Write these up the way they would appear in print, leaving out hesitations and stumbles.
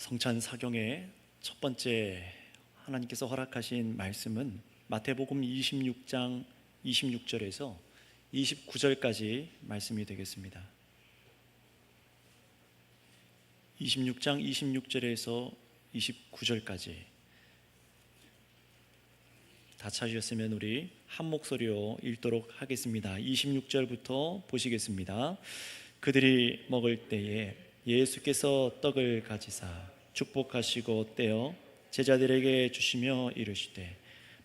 성찬 사경의 첫 번째 하나님께서 허락하신 말씀은 마태복음 26장 26절에서 29절까지 말씀이 되겠습니다. 26장 26절에서 29절까지 다 찾으셨으면 우리 한 목소리로 읽도록 하겠습니다. 26절부터 보시겠습니다. 그들이 먹을 때에 예수께서 떡을 가지사 축복하시고 떼어 제자들에게 주시며 이르시되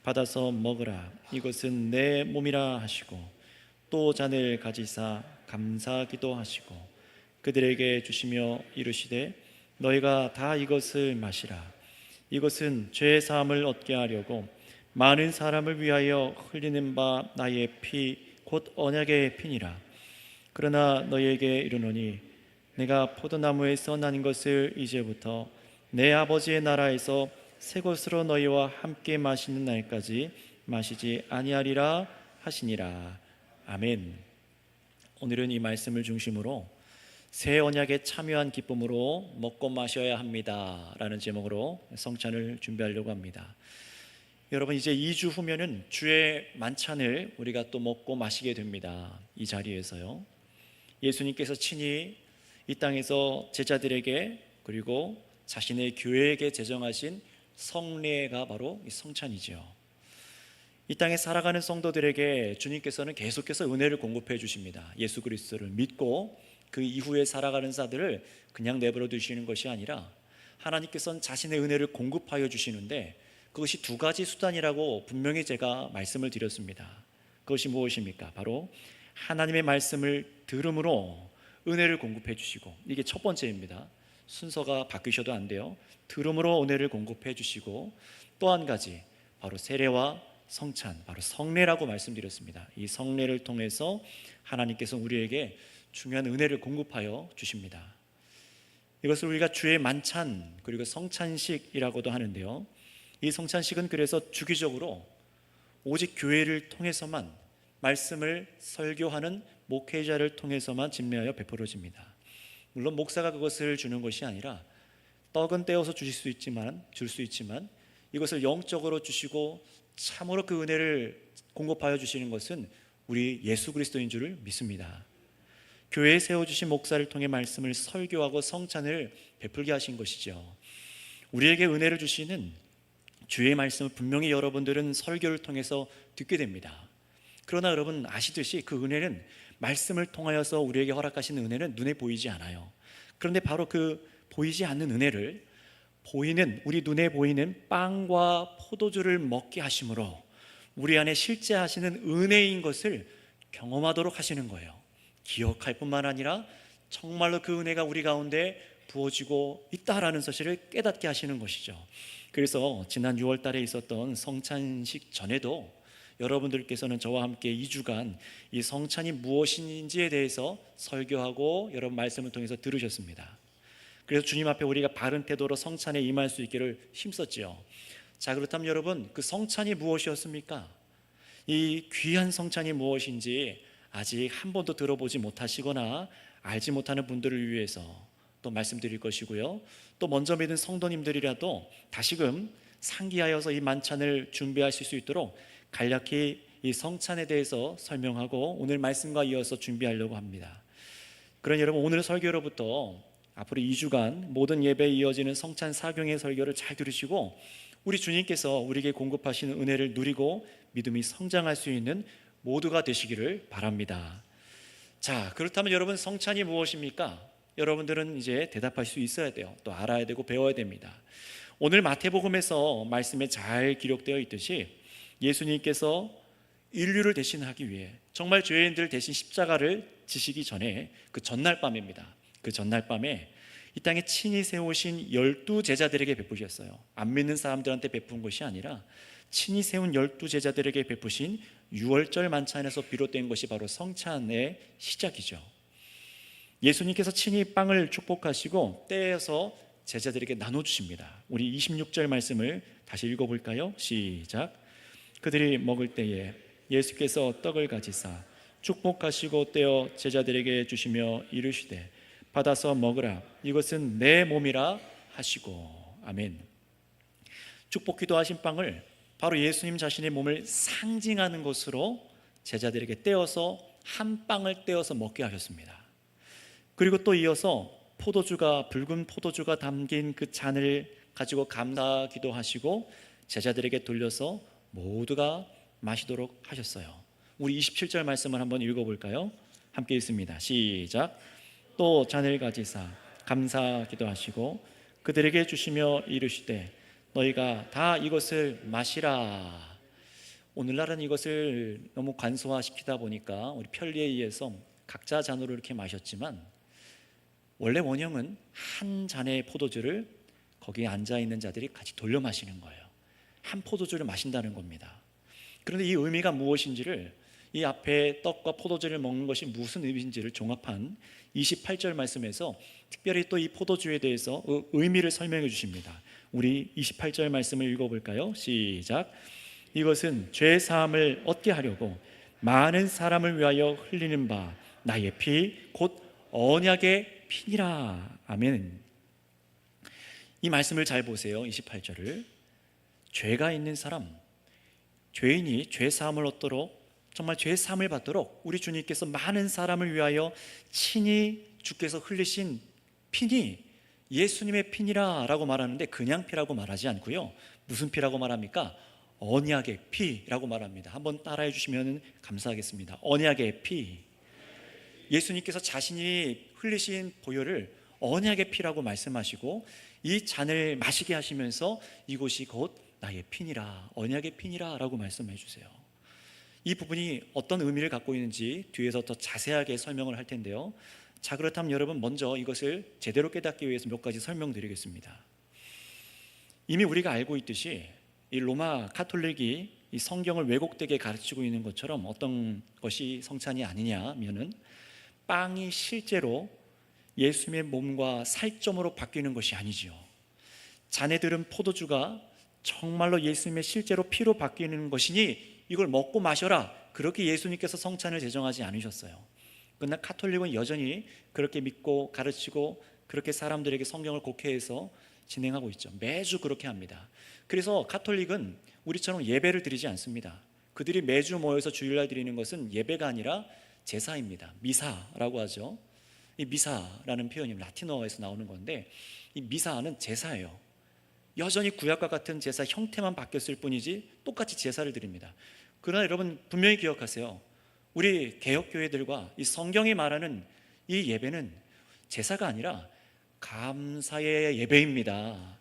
받아서 먹으라, 이것은 내 몸이라 하시고, 또 잔을 가지사 감사하기도 하시고 그들에게 주시며 이르시되 너희가 다 이것을 마시라, 이것은 죄 사함을 얻게 하려고 많은 사람을 위하여 흘리는 바 나의 피 곧 언약의 피니라. 그러나 너희에게 이르노니 내가 포도나무에서 난 것을 이제부터 내 아버지의 나라에서 새 것으로 너희와 함께 마시는 날까지 마시지 아니하리라 하시니라. 아멘. 오늘은 이 말씀을 중심으로 새 언약에 참여한 기쁨으로 먹고 마셔야 합니다 라는 제목으로 성찬을 준비하려고 합니다. 여러분, 이제 2주 후면은 주의 만찬을 우리가 또 먹고 마시게 됩니다. 이 자리에서요, 예수님께서 친히 이 땅에서 제자들에게 그리고 자신의 교회에게 제정하신 성례가 바로 이 성찬이죠. 이 땅에 살아가는 성도들에게 주님께서는 계속해서 은혜를 공급해 주십니다. 예수 그리스도를 믿고 그 이후에 살아가는 자들을 그냥 내버려 두시는 것이 아니라 하나님께서는 자신의 은혜를 공급하여 주시는데, 그것이 두 가지 수단이라고 분명히 제가 말씀을 드렸습니다. 그것이 무엇입니까? 바로 하나님의 말씀을 들음으로 은혜를 공급해 주시고, 이게 첫 번째입니다. 순서가 바뀌셔도 안 돼요. 들음으로 은혜를 공급해 주시고, 또 한 가지 바로 세례와 성찬, 바로 성례라고 말씀드렸습니다. 이 성례를 통해서 하나님께서 우리에게 중요한 은혜를 공급하여 주십니다. 이것을 우리가 주의 만찬 그리고 성찬식이라고도 하는데요, 이 성찬식은 그래서 주기적으로 오직 교회를 통해서만, 말씀을 설교하는 목회자를 통해서만 진매하여 베풀어집니다. 물론 목사가 그것을 주는 것이 아니라 떡은 떼어서 줄 수 있지만 이것을 영적으로 주시고 참으로 그 은혜를 공급하여 주시는 것은 우리 예수 그리스도인 줄을 믿습니다. 교회에 세워주신 목사를 통해 말씀을 설교하고 성찬을 베풀게 하신 것이죠. 우리에게 은혜를 주시는 주의 말씀을 분명히 여러분들은 설교를 통해서 듣게 됩니다. 그러나 여러분 아시듯이 그 은혜는, 말씀을 통하여서 우리에게 허락하시는 은혜는 눈에 보이지 않아요. 그런데 바로 그 보이지 않는 은혜를 우리 눈에 보이는 빵과 포도주를 먹게 하심으로 우리 안에 실제 하시는 은혜인 것을 경험하도록 하시는 거예요. 기억할 뿐만 아니라 정말로 그 은혜가 우리 가운데 부어지고 있다라는 사실을 깨닫게 하시는 것이죠. 그래서 지난 6월 달에 있었던 성찬식 전에도 여러분들께서는 저와 함께 2주간 이 성찬이 무엇인지에 대해서 설교하고 여러분 말씀을 통해서 들으셨습니다. 그래서 주님 앞에 우리가 바른 태도로 성찬에 임할 수 있기를 힘썼죠. 자, 그렇다면 여러분, 그 성찬이 무엇이었습니까? 이 귀한 성찬이 무엇인지 아직 한 번도 들어보지 못하시거나 알지 못하는 분들을 위해서 또 말씀드릴 것이고요, 또 먼저 믿은 성도님들이라도 다시금 상기하여서 이 만찬을 준비하실 수 있도록 간략히 이 성찬에 대해서 설명하고 오늘 말씀과 이어서 준비하려고 합니다. 그러니 여러분, 오늘 설교로부터 앞으로 2주간 모든 예배에 이어지는 성찬 사경의 설교를 잘 들으시고 우리 주님께서 우리에게 공급하시는 은혜를 누리고 믿음이 성장할 수 있는 모두가 되시기를 바랍니다. 자, 그렇다면 여러분, 성찬이 무엇입니까? 여러분들은 이제 대답할 수 있어야 돼요. 또 알아야 되고 배워야 됩니다. 오늘 마태복음에서 말씀에 잘 기록되어 있듯이 예수님께서 인류를 대신하기 위해 정말 죄인들 대신 십자가를 지시기 전에 그 전날 밤입니다. 그 전날 밤에 이 땅에 친히 세우신 12제자들에게 베푸셨어요. 안 믿는 사람들한테 베푼 것이 아니라 친히 세운 12제자들에게 베푸신 6월절 만찬에서 비롯된 것이 바로 성찬의 시작이죠. 예수님께서 친히 빵을 축복하시고 떼어서 제자들에게 나눠주십니다. 우리 26절 말씀을 다시 읽어볼까요? 시작. 그들이 먹을 때에 예수께서 떡을 가지사 축복하시고 떼어 제자들에게 주시며 이르시되 받아서 먹으라, 이것은 내 몸이라 하시고. 아멘. 축복 기도하신 빵을 바로 예수님 자신의 몸을 상징하는 것으로 제자들에게 떼어서 한 빵을 떼어서 먹게 하셨습니다. 그리고 또 이어서 붉은 포도주가 담긴 그 잔을 가지고 감사기도 하시고 제자들에게 돌려서 모두가 마시도록 하셨어요. 우리 27절 말씀을 한번 읽어볼까요? 함께 읽습니다. 시작. 또 잔을 가지사 감사기도 하시고 그들에게 주시며 이르시되 너희가 다 이것을 마시라. 오늘날은 이것을 너무 간소화시키다 보니까 우리 편리에 의해서 각자 잔으로 이렇게 마셨지만 원래 원형은 한 잔의 포도주를 거기에 앉아있는 자들이 같이 돌려 마시는 거예요. 한 포도주를 마신다는 겁니다. 그런데 이 의미가 무엇인지를, 이 앞에 떡과 포도주를 먹는 것이 무슨 의미인지를 종합한 28절 말씀에서 특별히 또 이 포도주에 대해서 의미를 설명해 주십니다. 우리 28절 말씀을 읽어볼까요? 시작. 이것은 죄 사함을 얻게 하려고 많은 사람을 위하여 흘리는 바 나의 피 곧 언약의 피니라. 아멘. 이 말씀을 잘 보세요. 28절을. 죄가 있는 사람, 죄인이 죄 사함을 얻도록, 정말 죄 사함을 받도록 우리 주님께서 많은 사람을 위하여 친히 주께서 흘리신 피니 예수님의 피니라 라고 말하는데 그냥 피라고 말하지 않고요. 무슨 피라고 말합니까? 언약의 피라고 말합니다. 한번 따라해 주시면 감사하겠습니다. 언약의 피. 예수님께서 자신이 흘리신 보혈을 언약의 피라고 말씀하시고 이 잔을 마시게 하시면서 이곳이 곧 나의 피니라, 언약의 피니라 라고 말씀해 주세요. 이 부분이 어떤 의미를 갖고 있는지 뒤에서 더 자세하게 설명을 할 텐데요. 자, 그렇다면 여러분 먼저 이것을 제대로 깨닫기 위해서 몇 가지 설명드리겠습니다. 이미 우리가 알고 있듯이 이 로마 카톨릭이 이 성경을 왜곡되게 가르치고 있는 것처럼 어떤 것이 성찬이 아니냐 하면은 빵이 실제로 예수님의 몸과 살점으로 바뀌는 것이 아니지요. 자네들은 포도주가 정말로 예수님의 실제로 피로 바뀌는 것이니 이걸 먹고 마셔라, 그렇게 예수님께서 성찬을 제정하지 않으셨어요. 그러나 카톨릭은 여전히 그렇게 믿고 가르치고 그렇게 사람들에게 성경을 곡해해서 진행하고 있죠. 매주 그렇게 합니다. 그래서 카톨릭은 우리처럼 예배를 드리지 않습니다. 그들이 매주 모여서 주일날 드리는 것은 예배가 아니라 제사입니다. 미사라고 하죠. 이 미사라는 표현이 라틴어에서 나오는 건데 이 미사는 제사예요. 여전히 구약과 같은 제사 형태만 바뀌었을 뿐이지 똑같이 제사를 드립니다. 그러나 여러분 분명히 기억하세요. 우리 개혁교회들과 이 성경이 말하는 이 예배는 제사가 아니라 감사의 예배입니다.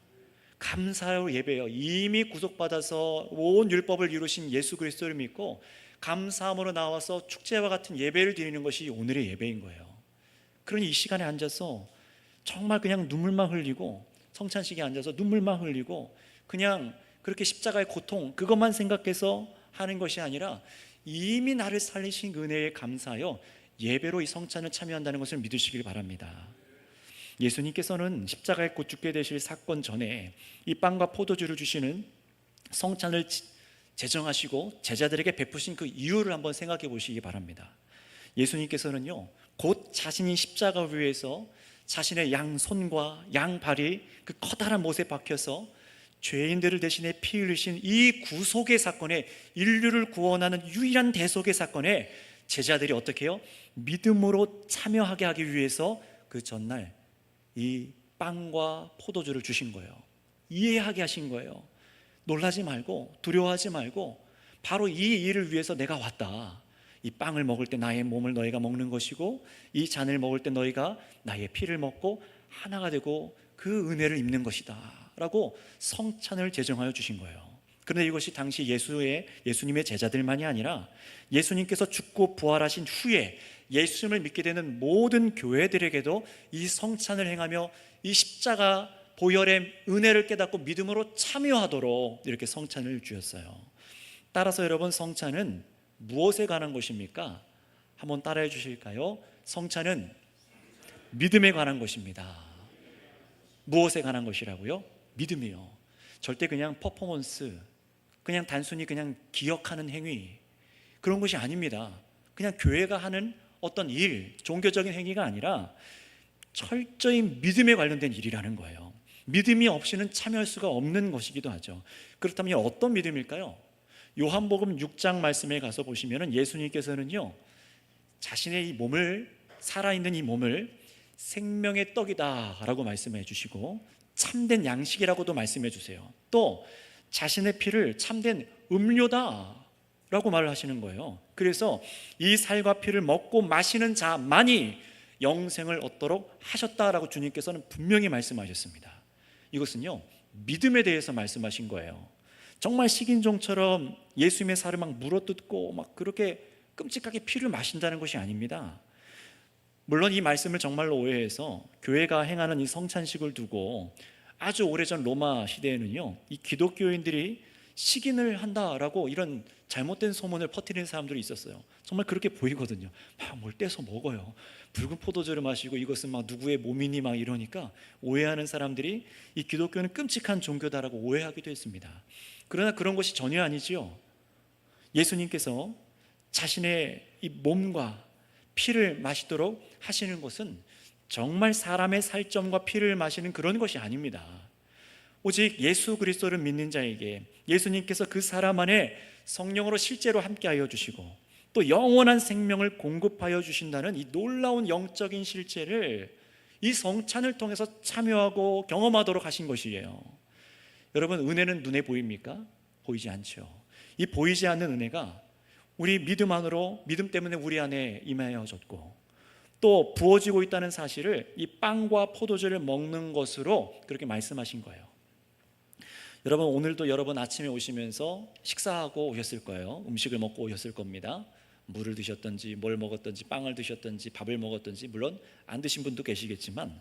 감사의 예배예요. 이미 구속받아서 온 율법을 이루신 예수 그리스도를 믿고 감사함으로 나와서 축제와 같은 예배를 드리는 것이 오늘의 예배인 거예요. 그러니 이 시간에 앉아서 정말 그냥 눈물만 흘리고, 성찬식에 앉아서 눈물만 흘리고 그냥 그렇게 십자가의 고통 그것만 생각해서 하는 것이 아니라 이미 나를 살리신 은혜에 감사하여 예배로 이 성찬을 참여한다는 것을 믿으시길 바랍니다. 예수님께서는 십자가에 곧 죽게 되실 사건 전에 이 빵과 포도주를 주시는 성찬을 제정하시고 제자들에게 베푸신 그 이유를 한번 생각해 보시기 바랍니다. 예수님께서는요, 곧 자신이 십자가 위에서 자신의 양손과 양발이 그 커다란 못에 박혀서 죄인들을 대신해 피 흘리신 이 구속의 사건에, 인류를 구원하는 유일한 대속의 사건에 제자들이 어떻게 해요? 믿음으로 참여하게 하기 위해서 그 전날 이 빵과 포도주를 주신 거예요. 이해하게 하신 거예요. 놀라지 말고 두려워하지 말고 바로 이 일을 위해서 내가 왔다. 이 빵을 먹을 때 나의 몸을 너희가 먹는 것이고 이 잔을 먹을 때 너희가 나의 피를 먹고 하나가 되고 그 은혜를 입는 것이다 라고 성찬을 제정하여 주신 거예요. 그런데 이것이 당시 예수님의 제자들만이 아니라 예수님께서 죽고 부활하신 후에 예수님을 믿게 되는 모든 교회들에게도 이 성찬을 행하며 이 십자가 보혈의 은혜를 깨닫고 믿음으로 참여하도록 이렇게 성찬을 주셨어요. 따라서 여러분, 성찬은 무엇에 관한 것입니까? 한번 따라해 주실까요? 성찬은 믿음에 관한 것입니다. 무엇에 관한 것이라고요? 믿음이요. 절대 그냥 퍼포먼스, 그냥 단순히 그냥 기억하는 행위, 그런 것이 아닙니다. 그냥 교회가 하는 어떤 일, 종교적인 행위가 아니라 철저히 믿음에 관련된 일이라는 거예요. 믿음이 없이는 참여할 수가 없는 것이기도 하죠. 그렇다면 어떤 믿음일까요? 요한복음 6장 말씀에 가서 보시면 예수님께서는요, 자신의 이 몸을, 살아있는 이 몸을 생명의 떡이다 라고 말씀해 주시고 참된 양식이라고도 말씀해 주세요. 또 자신의 피를 참된 음료다 라고 말을 하시는 거예요. 그래서 이 살과 피를 먹고 마시는 자만이 영생을 얻도록 하셨다라고 주님께서는 분명히 말씀하셨습니다. 이것은요, 믿음에 대해서 말씀하신 거예요. 정말 식인종처럼 예수님의 살을 막 물어뜯고 막 그렇게 끔찍하게 피를 마신다는 것이 아닙니다. 물론 이 말씀을 정말로 오해해서 교회가 행하는 이 성찬식을 두고 아주 오래전 로마 시대에는요, 이 기독교인들이 식인을 한다라고 이런 잘못된 소문을 퍼뜨리는 사람들이 있었어요. 정말 그렇게 보이거든요. 막 뭘 떼서 먹어요. 붉은 포도주를 마시고 이것은 막 누구의 몸이니 막 이러니까 오해하는 사람들이 이 기독교는 끔찍한 종교다라고 오해하기도 했습니다. 그러나 그런 것이 전혀 아니지요. 예수님께서 자신의 이 몸과 피를 마시도록 하시는 것은 정말 사람의 살점과 피를 마시는 그런 것이 아닙니다. 오직 예수 그리스도를 믿는 자에게 예수님께서 그 사람 안에 성령으로 실제로 함께하여 주시고 또 영원한 생명을 공급하여 주신다는 이 놀라운 영적인 실체를 이 성찬을 통해서 참여하고 경험하도록 하신 것이에요. 여러분, 은혜는 눈에 보입니까? 보이지 않죠. 이 보이지 않는 은혜가 우리 믿음 안으로, 믿음 때문에 우리 안에 임하여졌고 또 부어지고 있다는 사실을 이 빵과 포도주를 먹는 것으로 그렇게 말씀하신 거예요. 여러분, 오늘도 여러분 아침에 오시면서 식사하고 오셨을 거예요. 음식을 먹고 오셨을 겁니다. 물을 드셨든지 뭘 먹었든지 빵을 드셨든지 밥을 먹었든지, 물론 안 드신 분도 계시겠지만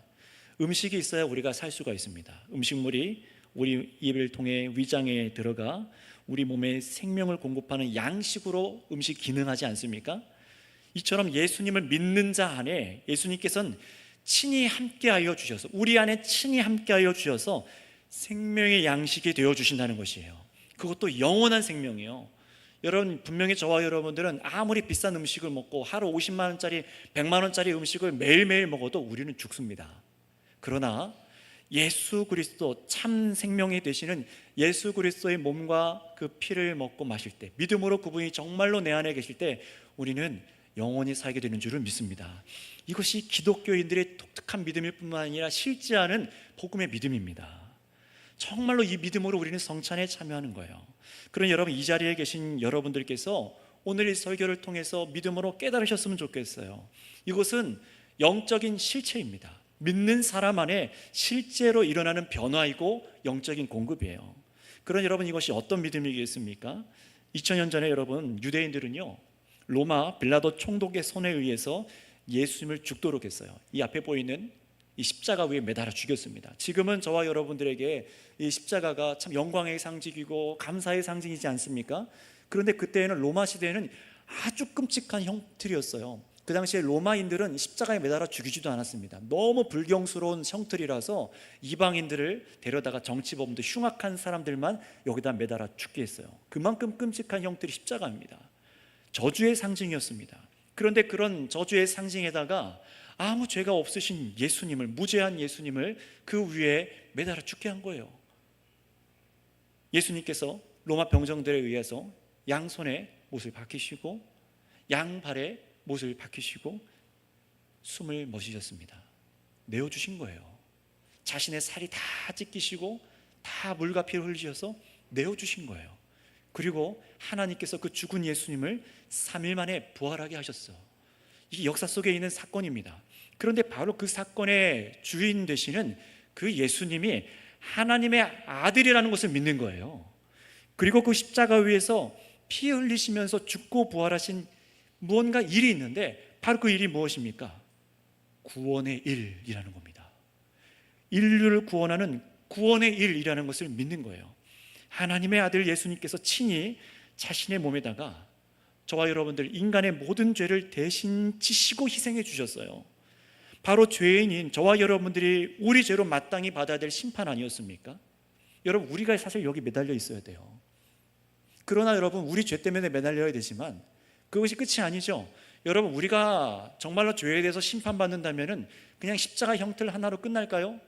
음식이 있어야 우리가 살 수가 있습니다. 음식물이 우리 입을 통해 위장에 들어가 우리 몸에 생명을 공급하는 양식으로 음식 기능하지 않습니까? 이처럼 예수님을 믿는 자 안에 예수님께서는 친히 함께하여 주셔서, 우리 안에 친히 함께하여 주셔서 생명의 양식이 되어 주신다는 것이에요. 그것도 영원한 생명이에요. 여러분, 분명히 저와 여러분들은 아무리 비싼 음식을 먹고 하루 50만 원짜리 100만 원짜리 음식을 매일매일 먹어도 우리는 죽습니다. 그러나 예수 그리스도, 참 생명이 되시는 예수 그리스도의 몸과 그 피를 먹고 마실 때, 믿음으로 그분이 정말로 내 안에 계실 때 우리는 영원히 살게 되는 줄을 믿습니다. 이것이 기독교인들의 독특한 믿음일 뿐만 아니라 실제하는 복음의 믿음입니다. 정말로 이 믿음으로 우리는 성찬에 참여하는 거예요. 그런 여러분, 이 자리에 계신 여러분들께서 오늘 이 설교를 통해서 믿음으로 깨달으셨으면 좋겠어요. 이것은 영적인 실체입니다. 믿는 사람 안에 실제로 일어나는 변화이고 영적인 공급이에요. 그런 여러분, 이것이 어떤 믿음이겠습니까? 2000년 전에 여러분, 유대인들은요, 로마 빌라도 총독의 손에 의해서 예수님을 죽도록 했어요. 이 앞에 보이는 이 십자가 위에 매달아 죽였습니다. 지금은 저와 여러분들에게 이 십자가가 참 영광의 상징이고 감사의 상징이지 않습니까? 그런데 그때는 로마 시대에는 아주 끔찍한 형틀이었어요. 그 당시에 로마인들은 십자가에 매달아 죽이지도 않았습니다. 너무 불경스러운 형틀이라서 이방인들을 데려다가 정치범들, 흉악한 사람들만 여기다 매달아 죽게 했어요. 그만큼 끔찍한 형틀이 십자가입니다. 저주의 상징이었습니다. 그런데 그런 저주의 상징에다가 아무 죄가 없으신 예수님을, 무죄한 예수님을 그 위에 매달아 죽게 한 거예요. 예수님께서 로마 병정들에 의해서 양손에 못을 박히시고 양발에 못을 박히시고 숨을 멎으셨습니다. 내어주신 거예요. 자신의 살이 다 찢기시고 다 물과 피를 흘리셔서 내어주신 거예요. 그리고 하나님께서 그 죽은 예수님을 3일 만에 부활하게 하셨어. 이게 역사 속에 있는 사건입니다. 그런데 바로 그 사건의 주인 되시는 그 예수님이 하나님의 아들이라는 것을 믿는 거예요. 그리고 그 십자가 위에서 피 흘리시면서 죽고 부활하신 무언가 일이 있는데 바로 그 일이 무엇입니까? 구원의 일이라는 겁니다. 인류를 구원하는 구원의 일이라는 것을 믿는 거예요. 하나님의 아들 예수님께서 친히 자신의 몸에다가 저와 여러분들 인간의 모든 죄를 대신 지시고 희생해 주셨어요. 바로 죄인인 저와 여러분들이 우리 죄로 마땅히 받아야 될 심판 아니었습니까? 여러분, 우리가 사실 여기 매달려 있어야 돼요. 그러나 여러분, 우리 죄 때문에 매달려야 되지만 그것이 끝이 아니죠. 여러분, 우리가 정말로 죄에 대해서 심판받는다면 그냥 십자가 형틀 하나로 끝날까요?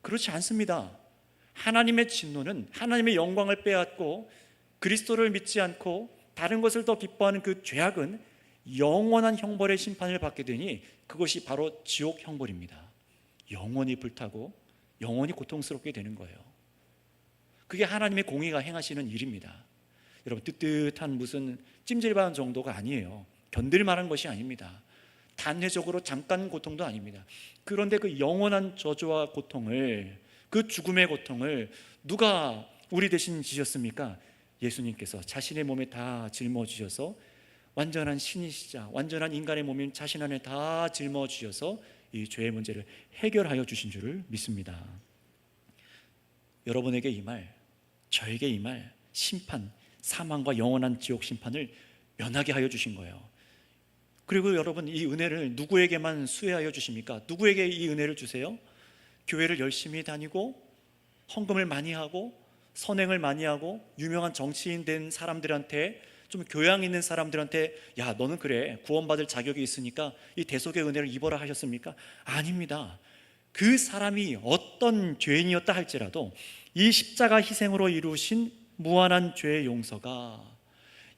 그렇지 않습니다. 하나님의 진노는 하나님의 영광을 빼앗고 그리스도를 믿지 않고 다른 것을 더 기뻐하는 그 죄악은 영원한 형벌의 심판을 받게 되니 그것이 바로 지옥 형벌입니다. 영원히 불타고 영원히 고통스럽게 되는 거예요. 그게 하나님의 공의가 행하시는 일입니다. 여러분, 뜨뜻한 무슨 찜질방 정도가 아니에요. 견딜 만한 것이 아닙니다. 단회적으로 잠깐 고통도 아닙니다. 그런데 그 영원한 저주와 고통을, 그 죽음의 고통을 누가 우리 대신 지셨습니까? 예수님께서 자신의 몸에 다 짊어지셔서 완전한 신이시자 완전한 인간의 몸인 자신 안에 다 짊어지셔서 이 죄의 문제를 해결하여 주신 줄을 믿습니다. 여러분에게 이 말, 저에게 이 말, 심판, 사망과 영원한 지옥 심판을 면하게 하여 주신 거예요. 그리고 여러분, 이 은혜를 누구에게만 수혜하여 주십니까? 누구에게 이 은혜를 주세요? 교회를 열심히 다니고 헌금을 많이 하고 선행을 많이 하고 유명한 정치인 된 사람들한테, 좀 교양 있는 사람들한테 야, 너는 그래 구원받을 자격이 있으니까 이 대속의 은혜를 입어라 하셨습니까? 아닙니다. 그 사람이 어떤 죄인이었다 할지라도 이 십자가 희생으로 이루신 무한한 죄의 용서가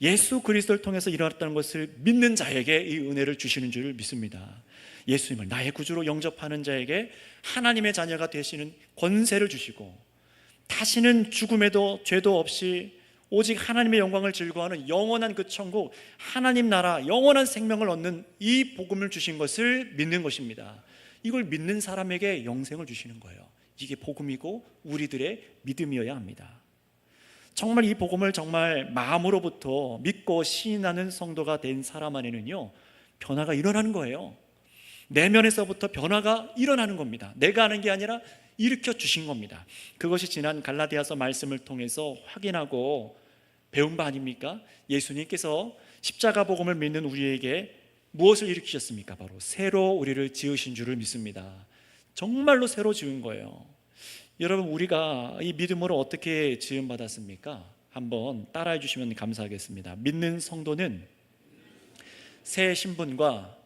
예수 그리스도를 통해서 일어났다는 것을 믿는 자에게 이 은혜를 주시는 줄 믿습니다. 예수님을 나의 구주로 영접하는 자에게 하나님의 자녀가 되시는 권세를 주시고 다시는 죽음에도 죄도 없이 오직 하나님의 영광을 즐거워하는 영원한 그 천국, 하나님 나라, 영원한 생명을 얻는 이 복음을 주신 것을 믿는 것입니다. 이걸 믿는 사람에게 영생을 주시는 거예요. 이게 복음이고 우리들의 믿음이어야 합니다. 정말 이 복음을 정말 마음으로부터 믿고 시인하는 성도가 된 사람 안에는요, 변화가 일어나는 거예요. 내면에서부터 변화가 일어나는 겁니다. 내가 하는 게 아니라 일으켜 주신 겁니다. 그것이 지난 갈라디아서 말씀을 통해서 확인하고 배운 바 아닙니까? 예수님께서 십자가 복음을 믿는 우리에게 무엇을 일으키셨습니까? 바로 새로 우리를 지으신 줄을 믿습니다. 정말로 새로 지은 거예요. 여러분, 우리가 이 믿음으로 어떻게 지음받았습니까? 한번 따라해 주시면 감사하겠습니다. 믿는 성도는 새 신분과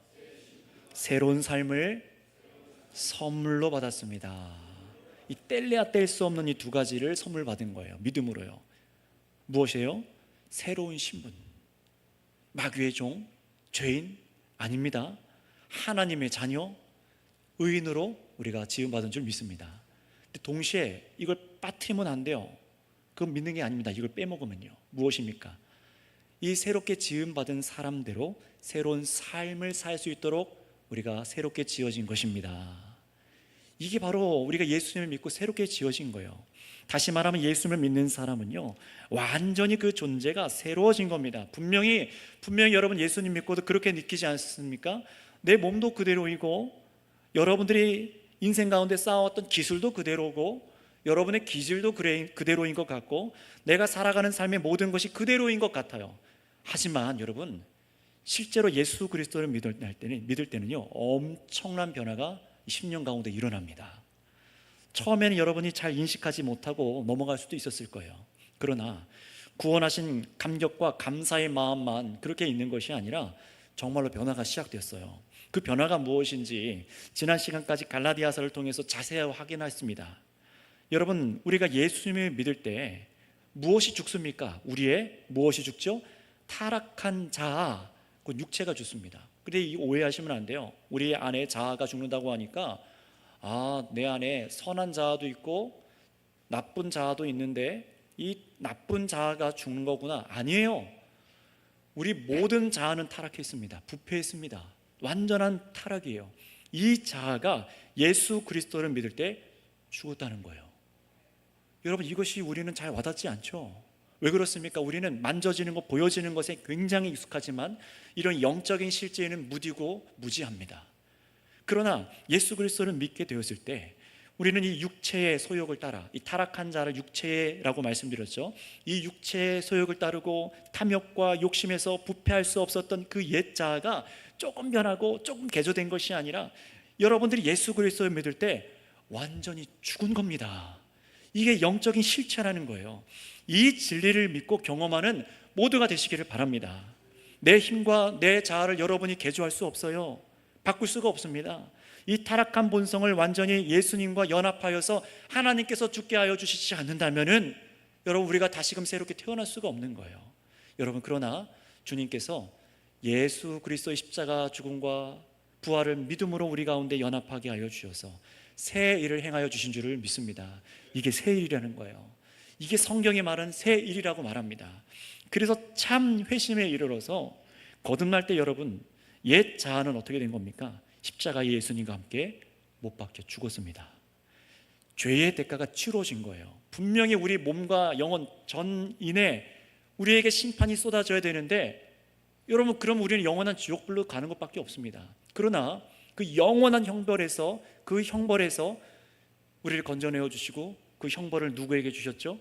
새로운 삶을 선물로 받았습니다. 이 뗄래야 뗄 수 없는 이 두 가지를 선물 받은 거예요. 믿음으로요. 무엇이에요? 새로운 신분. 마귀의 종, 죄인 아닙니다. 하나님의 자녀, 의인으로 우리가 지음받은 줄 믿습니다. 근데 동시에 이걸 빠뜨리면 안 돼요. 그건 믿는 게 아닙니다. 이걸 빼먹으면요. 무엇입니까? 이 새롭게 지음받은 사람대로 새로운 삶을 살 수 있도록 우리가 새롭게 지어진 것입니다. 이게 바로 우리가 예수님을 믿고 새롭게 지어진 거예요. 다시 말하면 예수님을 믿는 사람은요, 완전히 그 존재가 새로워진 겁니다. 분명히 여러분 예수님 믿고도 그렇게 느끼지 않습니까? 내 몸도 그대로이고 여러분들이 인생 가운데 쌓아왔던 기술도 그대로고 여러분의 기질도 그대로인 것 같고 내가 살아가는 삶의 모든 것이 그대로인 것 같아요. 하지만 여러분, 실제로 예수 그리스도를 믿을 때는요, 엄청난 변화가 10년 가운데 일어납니다. 처음에는 여러분이 잘 인식하지 못하고 넘어갈 수도 있었을 거예요. 그러나 구원하신 감격과 감사의 마음만 그렇게 있는 것이 아니라 정말로 변화가 시작됐어요. 그 변화가 무엇인지 지난 시간까지 갈라디아서를 통해서 자세히 확인했습니다. 여러분, 우리가 예수님을 믿을 때 무엇이 죽습니까? 우리의 무엇이 죽죠? 타락한 자아, 그 육체가 죽습니다. 근데 이 오해하시면 안 돼요. 우리 안에 자아가 죽는다고 하니까 내 안에 선한 자아도 있고 나쁜 자아도 있는데 이 나쁜 자아가 죽는 거구나. 아니에요. 우리 모든 자아는 타락했습니다. 부패했습니다. 완전한 타락이에요. 이 자아가 예수 그리스도를 믿을 때 죽었다는 거예요. 여러분, 이것이 우리는 잘 와닿지 않죠? 왜 그렇습니까? 우리는 만져지는 것, 보여지는 것에 굉장히 익숙하지만 이런 영적인 실제에는 무디고 무지합니다. 그러나 예수 그리스도를 믿게 되었을 때 우리는 이 육체의 소욕을 따라, 이 타락한 자를 육체라고 말씀드렸죠. 이 육체의 소욕을 따르고 탐욕과 욕심에서 부패할 수 없었던 그 옛 자아가 조금 변하고 조금 개조된 것이 아니라 여러분들이 예수 그리스도를 믿을 때 완전히 죽은 겁니다. 이게 영적인 실체라는 거예요. 이 진리를 믿고 경험하는 모두가 되시기를 바랍니다. 내 힘과 내 자아를 여러분이 개조할 수 없어요. 바꿀 수가 없습니다. 이 타락한 본성을 완전히 예수님과 연합하여서 하나님께서 죽게 하여 주시지 않는다면은 여러분, 우리가 다시금 새롭게 태어날 수가 없는 거예요. 여러분, 그러나 주님께서 예수 그리스도의 십자가 죽음과 부활을 믿음으로 우리 가운데 연합하게 하여 주셔서 새 일을 행하여 주신 줄을 믿습니다. 이게 새 일이라는 거예요. 이게 성경이 말하는 새 일이라고 말합니다. 그래서 참 회심에 이르러서 거듭날 때 여러분, 옛 자아는 어떻게 된 겁니까? 십자가에 예수님과 함께 못 박혀 죽었습니다. 죄의 대가가 치러진 거예요. 분명히 우리 몸과 영혼 전인에 우리에게 심판이 쏟아져야 되는데, 여러분, 그럼 우리는 영원한 지옥불로 가는 것밖에 없습니다. 그러나 그 영원한 형벌에서, 그 형벌에서 우리를 건져내어 주시고 그 형벌을 누구에게 주셨죠?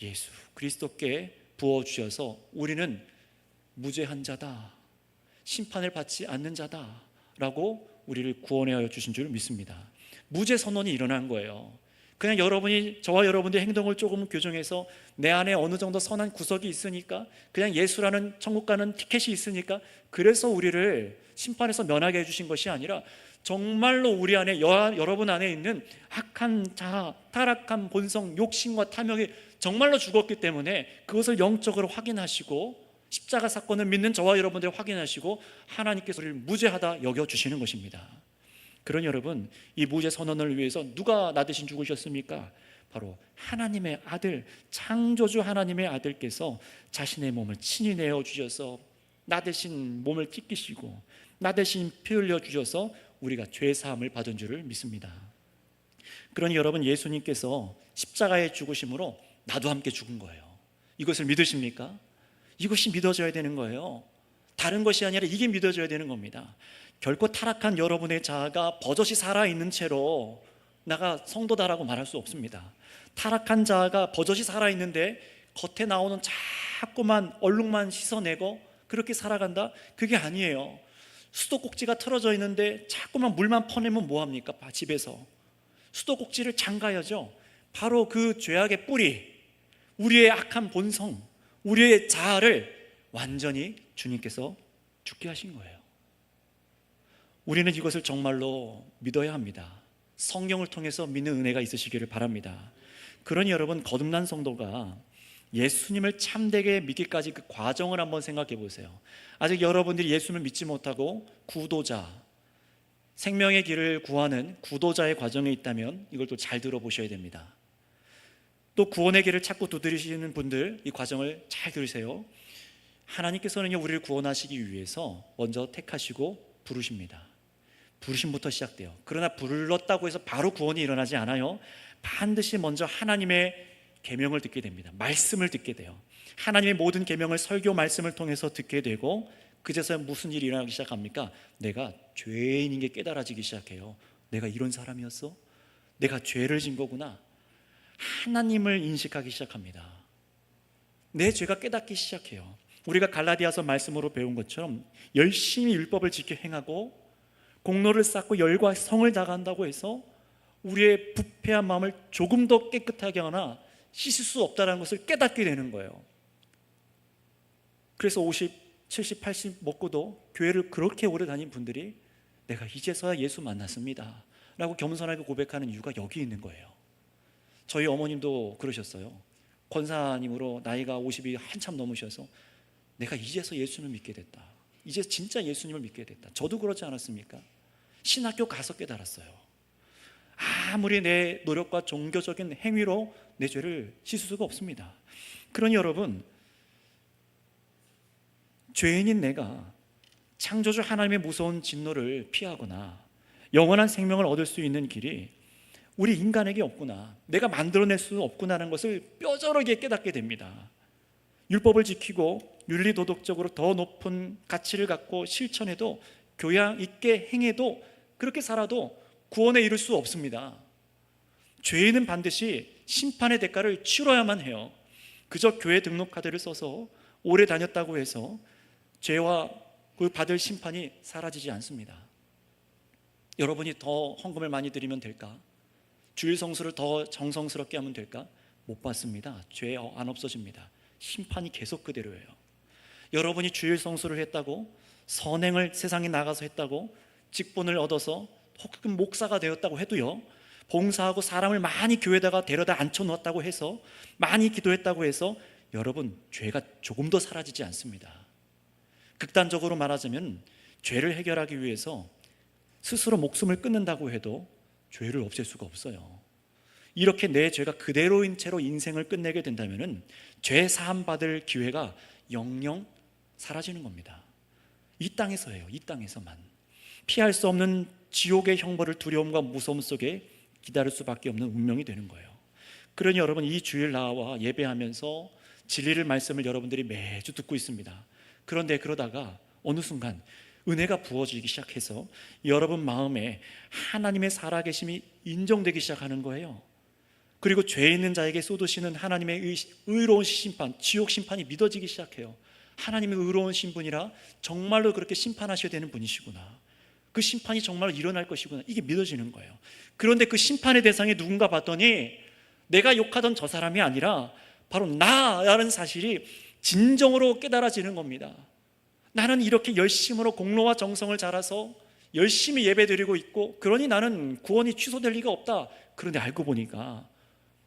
예수 그리스도께 부어주셔서 우리는 무죄한 자다, 심판을 받지 않는 자다라고 우리를 구원하여 주신 줄 믿습니다. 무죄 선언이 일어난 거예요. 그냥 여러분이, 저와 여러분들의 행동을 조금 교정해서 내 안에 어느 정도 선한 구석이 있으니까, 그냥 예수라는 천국 가는 티켓이 있으니까 그래서 우리를 심판에서 면하게 해주신 것이 아니라, 정말로 우리 안에, 여러분 안에 있는 악한 자아, 타락한 본성, 욕심과 탐욕이 정말로 죽었기 때문에 그것을 영적으로 확인하시고, 십자가 사건을 믿는 저와 여러분들 확인하시고 하나님께서 우리를 무죄하다 여겨주시는 것입니다. 그러니 여러분, 이 무죄 선언을 위해서 누가 나 대신 죽으셨습니까? 바로 하나님의 아들, 창조주 하나님의 아들께서 자신의 몸을 친히 내어주셔서 나 대신 몸을 찢기시고 나 대신 피 흘려주셔서 우리가 죄사함을 받은 줄을 믿습니다. 그러니 여러분, 예수님께서 십자가에 죽으심으로 나도 함께 죽은 거예요. 이것을 믿으십니까? 이것이 믿어져야 되는 거예요. 다른 것이 아니라 이게 믿어져야 되는 겁니다. 결코 타락한 여러분의 자아가 버젓이 살아있는 채로 나가 성도다라고 말할 수 없습니다. 타락한 자아가 버젓이 살아있는데 겉에 나오는 자꾸만 얼룩만 씻어내고 그렇게 살아간다? 그게 아니에요. 수도꼭지가 틀어져 있는데 자꾸만 물만 퍼내면 뭐합니까? 집에서 수도꼭지를 잠가야죠. 바로 그 죄악의 뿌리, 우리의 악한 본성, 우리의 자아를 완전히 주님께서 죽게 하신 거예요. 우리는 이것을 정말로 믿어야 합니다. 성경을 통해서 믿는 은혜가 있으시기를 바랍니다. 그러니 여러분, 거듭난 성도가 예수님을 참되게 믿기까지 그 과정을 한번 생각해 보세요. 아직 여러분들이 예수님을 믿지 못하고 구도자, 생명의 길을 구하는 구도자의 과정에 있다면 이걸 또 잘 들어보셔야 됩니다. 또 구원의 길을 찾고 두드리시는 분들, 이 과정을 잘 들으세요. 하나님께서는요, 우리를 구원하시기 위해서 먼저 택하시고 부르십니다. 부르심부터 시작돼요. 그러나 불렀다고 해서 바로 구원이 일어나지 않아요. 반드시 먼저 하나님의 계명을 듣게 됩니다. 말씀을 듣게 돼요. 하나님의 모든 계명을 설교 말씀을 통해서 듣게 되고, 그제서야 무슨 일이 일어나기 시작합니까? 내가 죄인인 게 깨달아지기 시작해요. 내가 이런 사람이었어? 내가 죄를 진 거구나. 하나님을 인식하기 시작합니다. 내 죄가 깨닫기 시작해요. 우리가 갈라디아서 말씀으로 배운 것처럼 열심히 율법을 지켜 행하고 공로를 쌓고 열과 성을 다한다고 해서 우리의 부패한 마음을 조금 더 깨끗하게 하거나 씻을 수 없다는 것을 깨닫게 되는 거예요. 그래서 50, 70, 80 먹고도 교회를 그렇게 오래 다닌 분들이 내가 이제서야 예수 만났습니다 라고 겸손하게 고백하는 이유가 여기 있는 거예요. 저희 어머님도 그러셨어요. 권사님으로 나이가 50이 한참 넘으셔서 내가 이제서 예수님을 믿게 됐다, 이제 진짜 예수님을 믿게 됐다. 저도 그렇지 않았습니까? 신학교 가서 깨달았어요. 아무리 내 노력과 종교적인 행위로 내 죄를 씻을 수가 없습니다. 그러니 여러분, 죄인인 내가 창조주 하나님의 무서운 진노를 피하거나 영원한 생명을 얻을 수 있는 길이 우리 인간에게 없구나, 내가 만들어낼 수 없구나라는 것을 뼈저리게 깨닫게 됩니다. 율법을 지키고 윤리도덕적으로 더 높은 가치를 갖고 실천해도, 교양 있게 행해도, 그렇게 살아도 구원에 이를 수 없습니다. 죄인은 반드시 심판의 대가를 치러야만 해요. 그저 교회 등록 카드를 써서 오래 다녔다고 해서 죄와 그 받을 심판이 사라지지 않습니다. 여러분이 더 헌금을 많이 드리면 될까? 주일 성수를 더 정성스럽게 하면 될까? 못 받습니다. 죄 안 없어집니다. 심판이 계속 그대로예요. 여러분이 주일 성수를 했다고, 선행을 세상에 나가서 했다고, 직분을 얻어서 혹은 목사가 되었다고 해도요, 봉사하고 사람을 많이 교회에다가 데려다 앉혀놓았다고 해서, 많이 기도했다고 해서 여러분, 죄가 조금도 사라지지 않습니다. 극단적으로 말하자면 죄를 해결하기 위해서 스스로 목숨을 끊는다고 해도 죄를 없앨 수가 없어요. 이렇게 내 죄가 그대로인 채로 인생을 끝내게 된다면 죄 사함 받을 기회가 영영 사라지는 겁니다. 이 땅에서예요. 이 땅에서만. 피할 수 없는 지옥의 형벌을 두려움과 무서움 속에 기다릴 수밖에 없는 운명이 되는 거예요. 그러니 여러분, 이 주일 나와 예배하면서 진리를 말씀을 여러분들이 매주 듣고 있습니다. 그런데 그러다가 어느 순간 은혜가 부어지기 시작해서 여러분 마음에 하나님의 살아계심이 인정되기 시작하는 거예요. 그리고 죄 있는 자에게 쏟으시는 하나님의 의로운 심판, 지옥 심판이 믿어지기 시작해요. 하나님의 의로운 신분이라 정말로 그렇게 심판하셔야 되는 분이시구나, 그 심판이 정말로 일어날 것이구나, 이게 믿어지는 거예요. 그런데 그 심판의 대상이 누군가 봤더니 내가 욕하던 저 사람이 아니라 바로 나라는 사실이 진정으로 깨달아지는 겁니다. 나는 이렇게 열심으로 공로와 정성을 잘해서 열심히 예배드리고 있고, 그러니 나는 구원이 취소될 리가 없다. 그런데 알고 보니까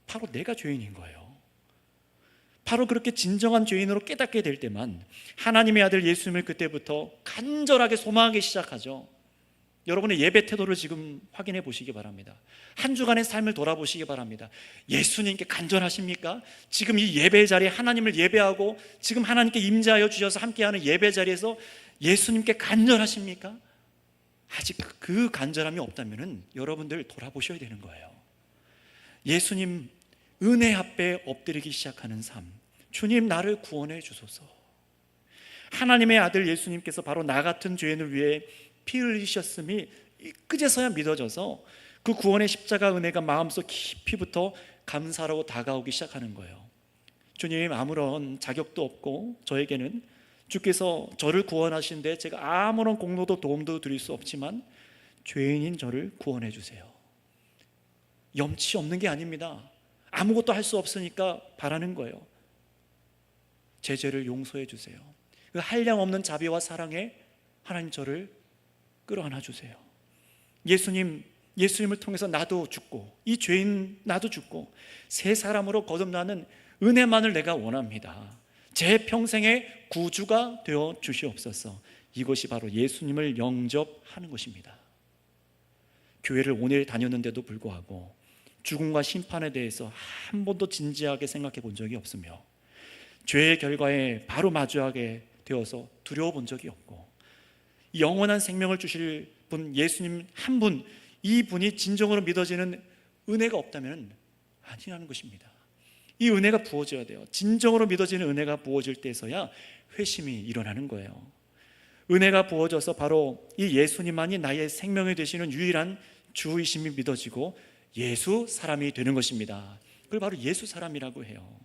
바로 내가 죄인인 거예요. 바로 그렇게 진정한 죄인으로 깨닫게 될 때만 하나님의 아들 예수님을 그때부터 간절하게 소망하기 시작하죠. 여러분의 예배 태도를 지금 확인해 보시기 바랍니다. 한 주간의 삶을 돌아보시기 바랍니다. 예수님께 간절하십니까? 지금 이 예배 자리에 하나님을 예배하고 지금 하나님께 임재하여 주셔서 함께하는 예배 자리에서 예수님께 간절하십니까? 아직 그 간절함이 없다면 여러분들 돌아보셔야 되는 거예요. 예수님 은혜 앞에 엎드리기 시작하는 삶, 주님 나를 구원해 주소서. 하나님의 아들 예수님께서 바로 나 같은 죄인을 위해 피 흘리셨음이 그제서야 믿어져서 그 구원의 십자가 은혜가 마음속 깊이부터 감사로 다가오기 시작하는 거예요. 주님, 아무런 자격도 없고 저에게는 주께서 저를 구원하신데 제가 아무런 공로도 도움도 드릴 수 없지만 죄인인 저를 구원해 주세요. 염치 없는 게 아닙니다. 아무것도 할 수 없으니까 바라는 거예요. 제 죄를 용서해 주세요. 그 한량 없는 자비와 사랑에 하나님 저를 끌어안아 주세요. 예수님을 통해서 나도 죽고 이 죄인 나도 죽고 새 사람으로 거듭나는 은혜만을 내가 원합니다. 제 평생의 구주가 되어 주시옵소서. 이것이 바로 예수님을 영접하는 것입니다. 교회를 오늘 다녔는데도 불구하고 죽음과 심판에 대해서 한 번도 진지하게 생각해 본 적이 없으며 죄의 결과에 바로 마주하게 되어서 두려워 본 적이 없고, 영원한 생명을 주실 분 예수님 한 분, 이 분이 진정으로 믿어지는 은혜가 없다면 아니라는 것입니다. 이 은혜가 부어져야 돼요. 진정으로 믿어지는 은혜가 부어질 때에서야 회심이 일어나는 거예요. 은혜가 부어져서 바로 이 예수님만이 나의 생명이 되시는 유일한 주이심이 믿어지고 예수 사람이 되는 것입니다. 그걸 바로 예수 사람이라고 해요.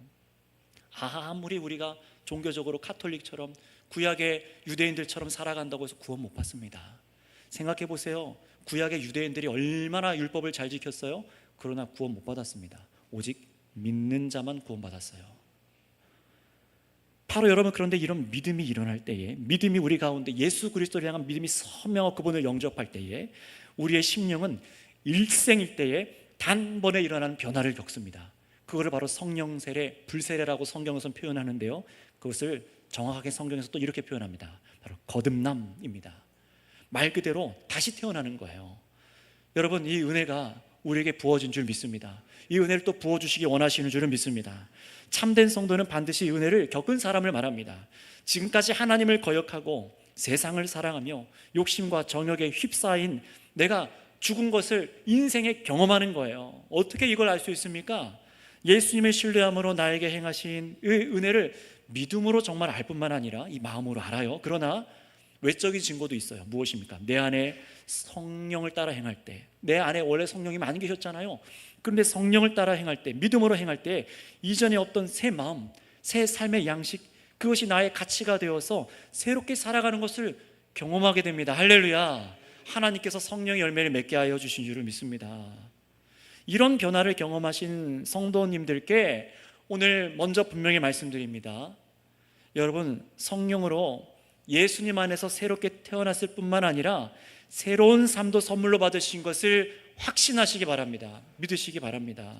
아무리 우리가 종교적으로 카톨릭처럼 구약의 유대인들처럼 살아간다고 해서 구원 못 받습니다. 생각해 보세요. 구약의 유대인들이 얼마나 율법을 잘 지켰어요? 그러나 구원 못 받았습니다. 오직 믿는 자만 구원 받았어요. 바로 여러분, 그런데 이런 믿음이 일어날 때에, 믿음이 우리 가운데 예수 그리스도를 향한 믿음이 선명하고 그분을 영접할 때에 우리의 심령은 일생일대에 단번에 일어나는 변화를 겪습니다. 그거를 바로 성령 세례, 불세례라고 성경에서는 표현하는데요, 그것을 정확하게 성경에서 또 이렇게 표현합니다. 바로 거듭남입니다. 말 그대로 다시 태어나는 거예요. 여러분, 이 은혜가 우리에게 부어진 줄 믿습니다. 이 은혜를 또 부어주시기 원하시는 줄은 믿습니다. 참된 성도는 반드시 이 은혜를 겪은 사람을 말합니다. 지금까지 하나님을 거역하고 세상을 사랑하며 욕심과 정욕에 휩싸인 내가 죽은 것을 인생에 경험하는 거예요. 어떻게 이걸 알 수 있습니까? 예수님을 신뢰함으로 나에게 행하신 이 은혜를 믿음으로 정말 알 뿐만 아니라 이 마음으로 알아요. 그러나 외적인 증거도 있어요. 무엇입니까? 내 안에 성령을 따라 행할 때, 내 안에 원래 성령이 많이 계셨잖아요. 그런데 성령을 따라 행할 때, 믿음으로 행할 때 이전에 없던 새 마음, 새 삶의 양식, 그것이 나의 가치가 되어서 새롭게 살아가는 것을 경험하게 됩니다. 할렐루야. 하나님께서 성령의 열매를 맺게 하여 주신 줄을 믿습니다. 이런 변화를 경험하신 성도님들께 오늘 먼저 분명히 말씀드립니다. 여러분, 성령으로 예수님 안에서 새롭게 태어났을 뿐만 아니라 새로운 삶도 선물로 받으신 것을 확신하시기 바랍니다. 믿으시기 바랍니다.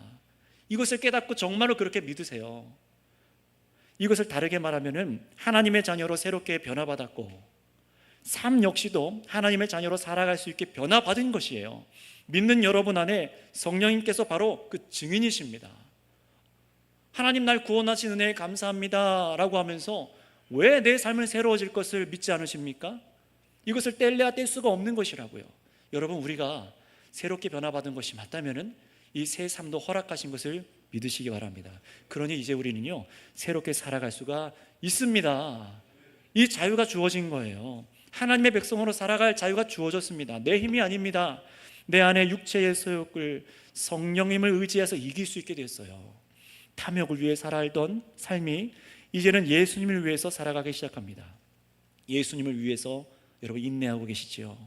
이것을 깨닫고 정말로 그렇게 믿으세요. 이것을 다르게 말하면은 하나님의 자녀로 새롭게 변화받았고 삶 역시도 하나님의 자녀로 살아갈 수 있게 변화받은 것이에요. 믿는 여러분 안에 성령님께서 바로 그 증인이십니다. 하나님 날 구원하신 은혜에 감사합니다 라고 하면서 왜 내 삶은 새로워질 것을 믿지 않으십니까? 이것을 뗄래야 뗄 수가 없는 것이라고요. 여러분, 우리가 새롭게 변화받은 것이 맞다면은 이 새 삶도 허락하신 것을 믿으시기 바랍니다. 그러니 이제 우리는요 새롭게 살아갈 수가 있습니다. 이 자유가 주어진 거예요. 하나님의 백성으로 살아갈 자유가 주어졌습니다. 내 힘이 아닙니다. 내 안에 육체의 소욕을 성령님을 의지해서 이길 수 있게 됐어요. 탐욕을 위해 살아알던 삶이 이제는 예수님을 위해서 살아가기 시작합니다. 예수님을 위해서 여러분 인내하고 계시지요.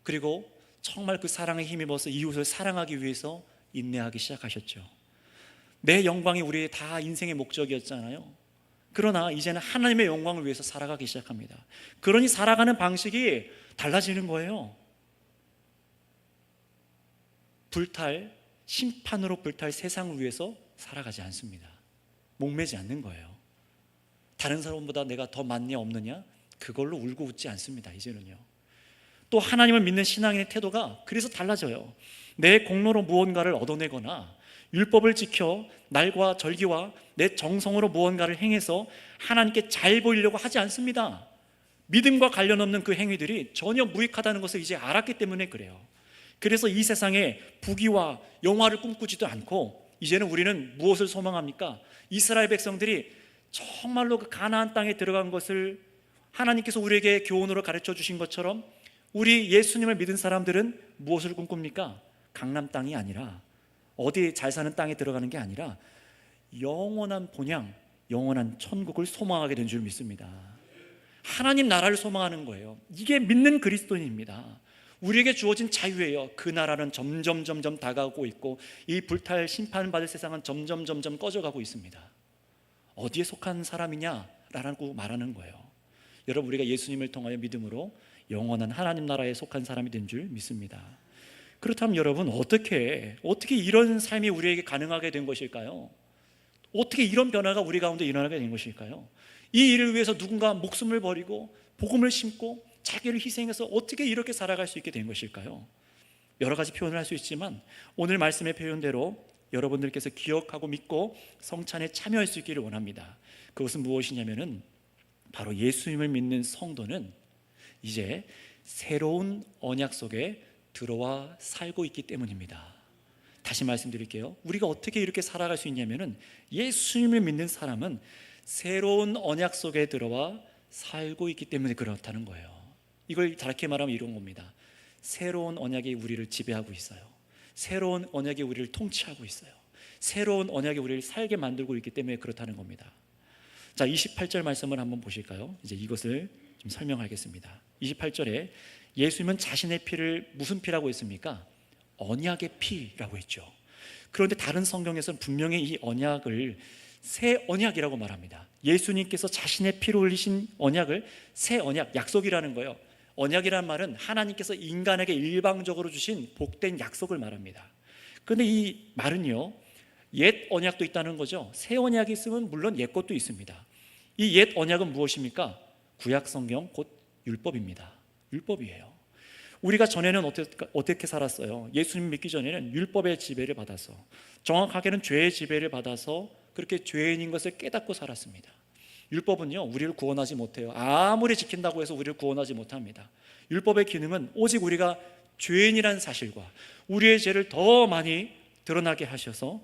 그리고 정말 그 사랑에 힘입어서 이웃을 사랑하기 위해서 인내하기 시작하셨죠. 내 영광이 우리의 다 인생의 목적이었잖아요. 그러나 이제는 하나님의 영광을 위해서 살아가기 시작합니다. 그러니 살아가는 방식이 달라지는 거예요. 심판으로 불탈 세상을 위해서 살아가지 않습니다. 목매지 않는 거예요. 다른 사람보다 내가 더 많냐 없느냐 그걸로 울고 웃지 않습니다. 이제는요. 또 하나님을 믿는 신앙인의 태도가 그래서 달라져요. 내 공로로 무언가를 얻어내거나 율법을 지켜 날과 절기와 내 정성으로 무언가를 행해서 하나님께 잘 보이려고 하지 않습니다. 믿음과 관련 없는 그 행위들이 전혀 무익하다는 것을 이제 알았기 때문에 그래요. 그래서 이 세상에 부귀와 영화를 꿈꾸지도 않고 이제는 우리는 무엇을 소망합니까? 이스라엘 백성들이 정말로 그 가나안 땅에 들어간 것을 하나님께서 우리에게 교훈으로 가르쳐 주신 것처럼 우리 예수님을 믿은 사람들은 무엇을 꿈꿉니까? 강남 땅이 아니라 어디 잘 사는 땅에 들어가는 게 아니라 영원한 본향, 영원한 천국을 소망하게 된 줄 믿습니다. 하나님 나라를 소망하는 거예요. 이게 믿는 그리스도인입니다. 우리에게 주어진 자유예요. 그 나라는 점점 다가오고 있고 이 불탈 심판받을 세상은 점점 꺼져가고 있습니다. 어디에 속한 사람이냐라고 말하는 거예요. 여러분, 우리가 예수님을 통하여 믿음으로 영원한 하나님 나라에 속한 사람이 된 줄 믿습니다. 그렇다면 여러분, 어떻게 이런 삶이 우리에게 가능하게 된 것일까요? 어떻게 이런 변화가 우리 가운데 일어나게 된 것일까요? 이 일을 위해서 누군가 목숨을 버리고 복음을 심고 자기를 희생해서 어떻게 이렇게 살아갈 수 있게 된 것일까요? 여러 가지 표현을 할 수 있지만 오늘 말씀의 표현대로 여러분들께서 기억하고 믿고 성찬에 참여할 수 있기를 원합니다. 그것은 무엇이냐면은 바로 예수님을 믿는 성도는 이제 새로운 언약 속에 들어와 살고 있기 때문입니다. 다시 말씀드릴게요. 우리가 어떻게 이렇게 살아갈 수 있냐면은 예수님을 믿는 사람은 새로운 언약 속에 들어와 살고 있기 때문에 그렇다는 거예요. 이걸 다르게 말하면 이런 겁니다. 새로운 언약이 우리를 지배하고 있어요. 새로운 언약이 우리를 통치하고 있어요. 새로운 언약이 우리를 살게 만들고 있기 때문에 그렇다는 겁니다. 자, 28절 말씀을 한번 보실까요? 이제 이것을 좀 설명하겠습니다. 28절에 예수님은 자신의 피를 무슨 피라고 했습니까? 언약의 피라고 했죠. 그런데 다른 성경에서는 분명히 이 언약을 새 언약이라고 말합니다. 예수님께서 자신의 피로 흘리신 언약을 새 언약, 약속이라는 거예요. 언약이란 말은 하나님께서 인간에게 일방적으로 주신 복된 약속을 말합니다. 그런데 이 말은요, 옛 언약도 있다는 거죠. 새 언약이 있으면 물론 옛 것도 있습니다. 이 옛 언약은 무엇입니까? 구약 성경 곧 율법입니다. 율법이에요. 우리가 전에는 어떻게 살았어요? 예수님 믿기 전에는 율법의 지배를 받아서, 정확하게는 죄의 지배를 받아서 그렇게 죄인인 것을 깨닫고 살았습니다. 율법은요, 우리를 구원하지 못해요. 아무리 지킨다고 해서 우리를 구원하지 못합니다. 율법의 기능은 오직 우리가 죄인이라는 사실과 우리의 죄를 더 많이 드러나게 하셔서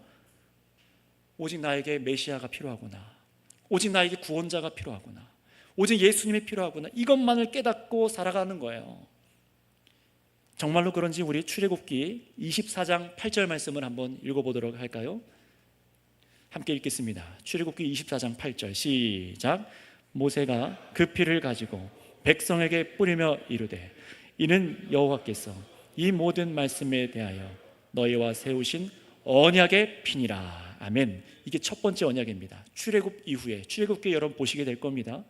오직 나에게 메시아가 필요하구나, 오직 나에게 구원자가 필요하구나, 오직 예수님이 필요하구나, 이것만을 깨닫고 살아가는 거예요. 정말로 그런지 우리 출애굽기 24장 8절 말씀을 한번 읽어보도록 할까요? 함께 읽겠습니다. 출애굽기 24장 8절 시작. 모세가 그 피를 가지고 백성에게 뿌리며 이르되 이는 여호와께서 이 모든 말씀에 대하여 너희와 세우신 언약의 피니라. 아멘. 이게 첫 번째 언약입니다. 출애굽 이후에, 출애굽기 여러분 보시게 될 겁니다.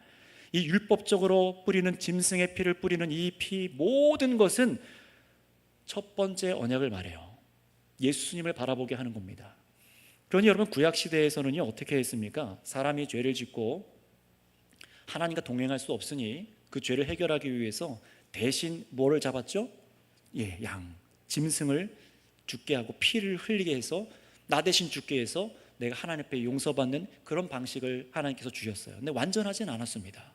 이 율법적으로 뿌리는 짐승의 피를 뿌리는 이 피, 모든 것은 첫 번째 언약을 말해요. 예수님을 바라보게 하는 겁니다. 그러니 여러분, 구약 시대에서는요 어떻게 했습니까? 사람이 죄를 짓고 하나님과 동행할 수 없으니 그 죄를 해결하기 위해서 대신 뭐를 잡았죠? 양, 짐승을 죽게 하고 피를 흘리게 해서 나 대신 죽게 해서 내가 하나님 앞에 용서받는 그런 방식을 하나님께서 주셨어요. 근데 완전하진 않았습니다.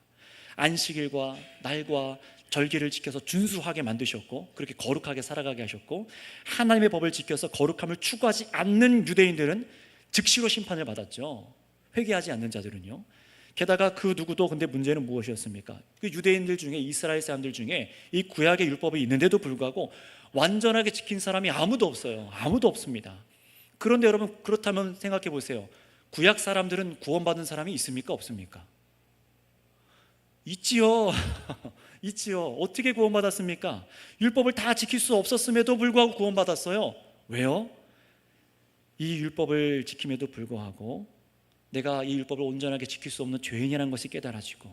안식일과 날과 절기를 지켜서 준수하게 만드셨고, 그렇게 거룩하게 살아가게 하셨고, 하나님의 법을 지켜서 거룩함을 추구하지 않는 유대인들은 즉시로 심판을 받았죠. 회개하지 않는 자들은요. 게다가 그 누구도, 근데 문제는 무엇이었습니까? 그 유대인들 중에, 이스라엘 사람들 중에 이 구약의 율법이 있는데도 불구하고 완전하게 지킨 사람이 아무도 없어요. 아무도 없습니다. 그런데 여러분, 그렇다면 생각해 보세요. 구약 사람들은 구원받은 사람이 있습니까? 없습니까? 있지요. 있지요. 어떻게 구원받았습니까? 율법을 다 지킬 수 없었음에도 불구하고 구원받았어요. 왜요? 이 율법을 지킴에도 불구하고 내가 이 율법을 온전하게 지킬 수 없는 죄인이라는 것이 깨달아지고,